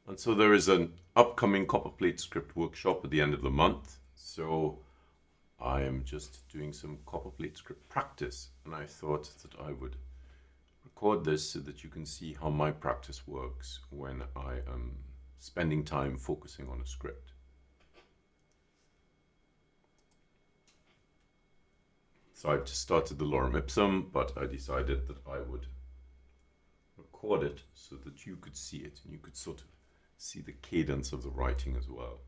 And so there is an upcoming Copperplate SCript workshop at the end of the month. So I am just doing some Copperplate SCript practice, and I thought that I would record this so that you can see how my practice works when I am spending time focusing on a script. So I've just started the Lorem Ipsum, but I decided that I would record it so that you could see it and you could sort of see the cadence of the writing as well.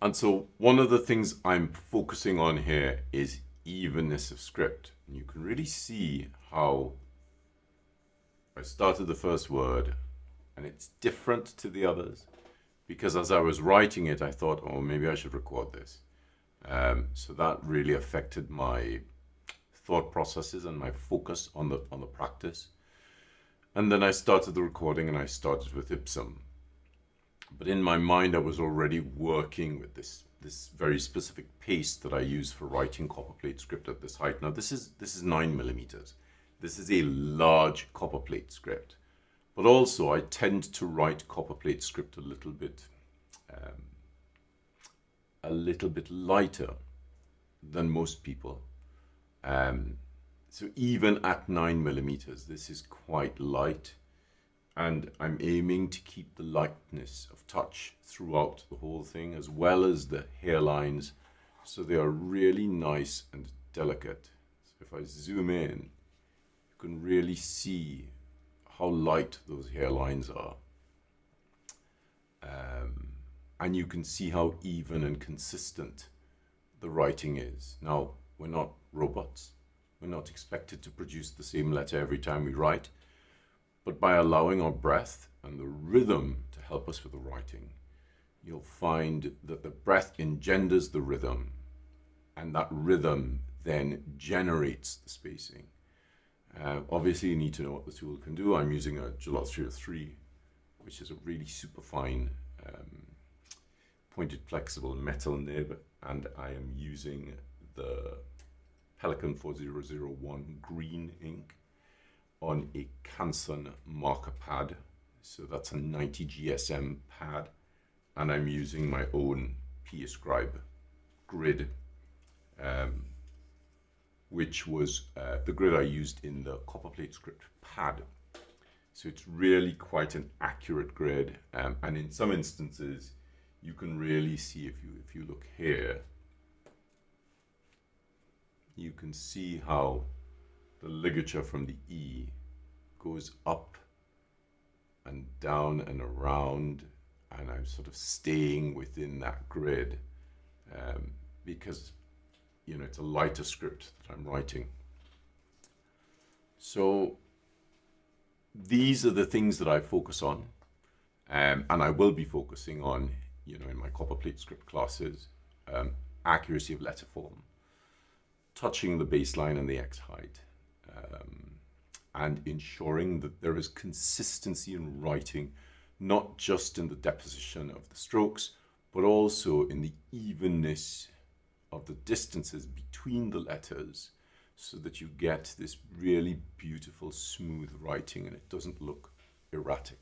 And so one of the things I'm focusing on here is evenness of script. And you can really see how I started the first word and it's different to the others, because as I was writing it, I thought, oh, maybe I should record this. So that really affected my thought processes and my focus on the practice. And then I started the recording and I started with Ipsum. But in my mind, I was already working with this very specific pace that I use for writing Copperplate script at this height. Now this is 9mm. This is a large Copperplate script. But also I tend to write Copperplate script a little bit lighter than most people. So even at 9mm, this is quite light, and I'm aiming to keep the lightness of touch throughout the whole thing, as well as the hairlines, so they are really nice and delicate. So if I zoom in, you can really see how light those hairlines are. And you can see how even and consistent the writing is. Now, we're not robots. We're not expected to produce the same letter every time we write, but by allowing our breath and the rhythm to help us with the writing, you'll find that the breath engenders the rhythm, and that rhythm then generates the spacing. Obviously, you need to know what the tool can do. I'm using a Gillott 303, which is a really super fine pointed flexible metal nib, and I am using the Pelikan 4001 green ink on a Cason marker pad. So that's a 90 GSM pad, and I'm using my own PAScribe grid, which was the grid I used in the Copperplate script pad. So it's really quite an accurate grid, and in some instances you can really see, if you look here, you can see how the ligature from the E goes up and down and around, and I'm sort of staying within that grid because, you know, it's a lighter script that I'm writing. So these are the things that I focus on, and I will be focusing on, you know, in my Copperplate script classes: accuracy of letter form, touching the baseline and the X height, and ensuring that there is consistency in writing, not just in the deposition of the strokes, but also in the evenness of the distances between the letters, so that you get this really beautiful, smooth writing and it doesn't look erratic.